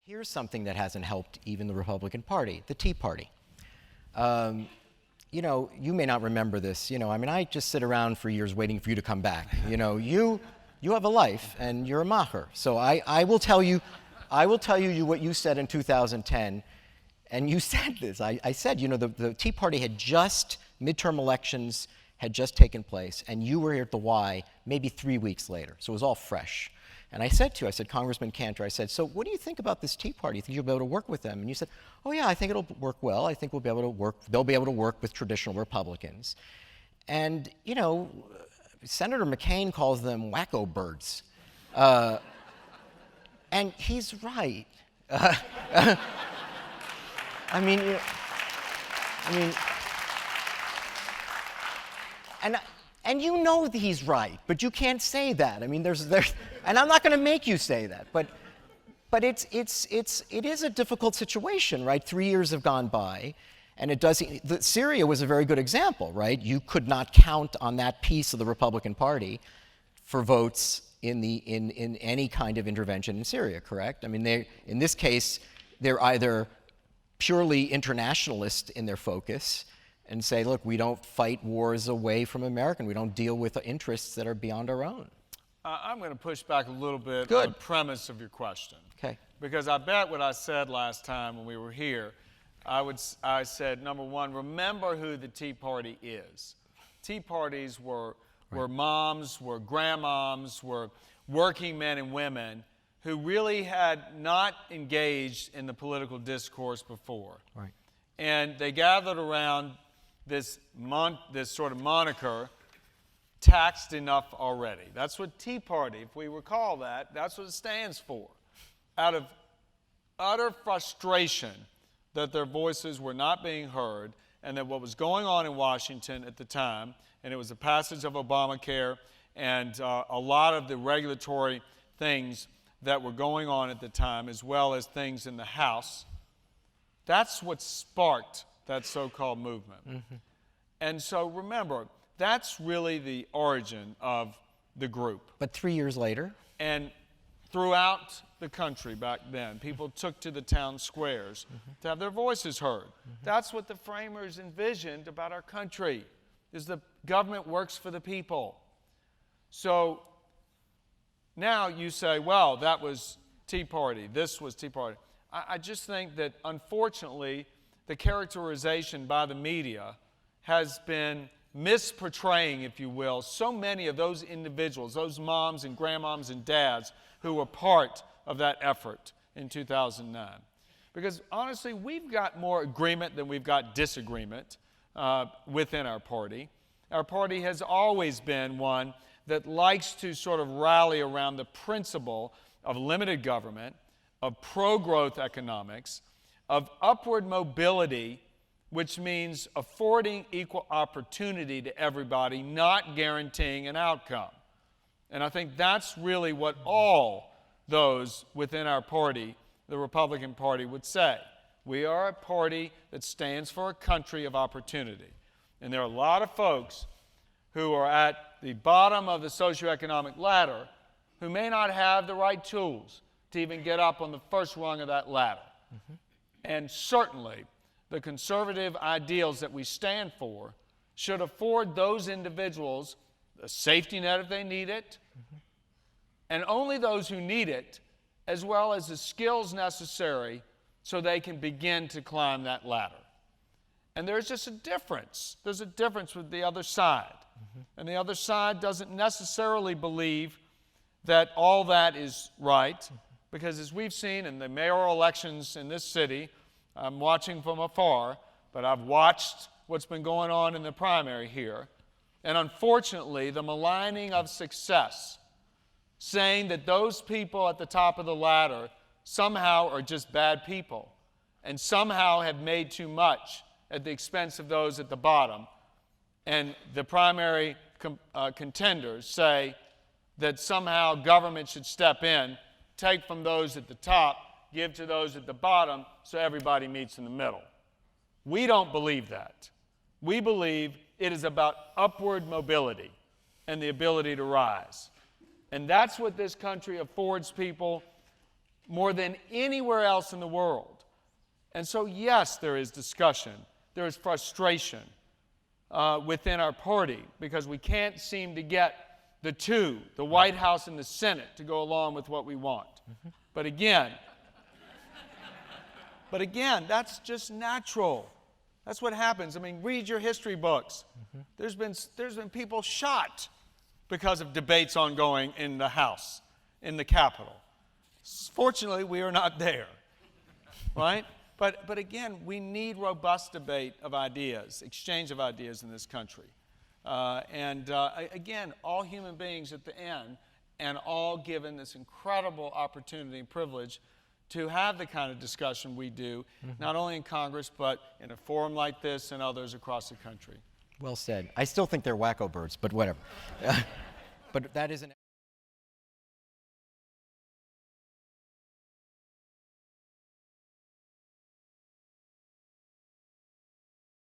Here's something that hasn't helped even the Republican Party, the Tea Party. You may not remember this. I just sit around for years waiting for you to come back. You have a life and you're a macher. So I will tell you what you said in 2010. And you said this. I said, the Tea Party midterm elections had just taken place, and you were here at the Y maybe 3 weeks later. So it was all fresh. And I said to you, Congressman Cantor, so what do you think about this Tea Party? You think you'll be able to work with them? And you said, oh yeah, I think it'll work well. I think they'll be able to work with traditional Republicans. And, Senator McCain calls them wacko birds. And he's right. And you know that he's right, but you can't say that. And I'm not going to make you say that. But it is a difficult situation, right? 3 years have gone by, and Syria was a very good example, right? You could not count on that piece of the Republican Party for votes in any kind of intervention in Syria, correct? In this case, they're either purely internationalist in their focus and say, look, we don't fight wars away from America. We don't deal with interests that are beyond our own. I'm going to push back a little bit on the premise of your question. Okay. Because I bet what I said last time when we were here, I said, number one, remember who the Tea Party is. Tea parties were moms, were grandmoms, were working men and women who really had not engaged in the political discourse before. Right. And they gathered around this sort of moniker, taxed enough already. That's what Tea Party, if we recall that's what it stands for. Out of utter frustration that their voices were not being heard and that what was going on in Washington at the time, and it was the passage of Obamacare and a lot of the regulatory things that were going on at the time, as well as things in the House, that's what sparked that so-called movement. Mm-hmm. And so remember, that's really the origin of the group. But 3 years later? And throughout the country back then, people took to the town squares to have their voices heard. That's what the framers envisioned about our country, is the government works for the people. So now you say, well, that was Tea Party, this was Tea Party. I just think that, unfortunately, the characterization by the media has been misportraying, if you will, so many of those individuals, those moms and grandmoms and dads who were part of that effort in 2009. Because, honestly, we've got more agreement than we've got disagreement within our party. Our party has always been one that likes to sort of rally around the principle of limited government, of pro-growth economics, of upward mobility, which means affording equal opportunity to everybody, not guaranteeing an outcome. And I think that's really what all those within our party, the Republican Party, would say. We are a party that stands for a country of opportunity. And there are a lot of folks who are at the bottom of the socioeconomic ladder who may not have the right tools to even get up on the first rung of that ladder. Mm-hmm. And certainly, the conservative ideals that we stand for should afford those individuals a safety net if they need it, and only those who need it, as well as the skills necessary so they can begin to climb that ladder. And there's just a difference. There's a difference with the other side. And the other side doesn't necessarily believe that all that is right, because as we've seen in the mayoral elections in this city, I'm watching from afar, but I've watched what's been going on in the primary here. And unfortunately, the maligning of success, saying that those people at the top of the ladder somehow are just bad people and somehow have made too much at the expense of those at the bottom. And the primary contenders say that somehow government should step in, take from those at the top, give to those at the bottom, so everybody meets in the middle. We don't believe that. We believe it is about upward mobility and the ability to rise. And that's what this country affords people more than anywhere else in the world. And so, yes, there is discussion. There is frustration within our party because we can't seem to get the White House and the Senate, to go along with what we want. But again, that's just natural. That's what happens. I mean, read your history books. There's been people shot because of debates ongoing in the House, in the Capitol. Fortunately, we are not there, right? But again, we need robust debate of ideas, exchange of ideas in this country. Again, all human beings at the end, and all given this incredible opportunity and privilege to have the kind of discussion we do, not only in Congress, but in a forum like this and others across the country. Well said. I still think they're wacko birds, but whatever. But that isn't...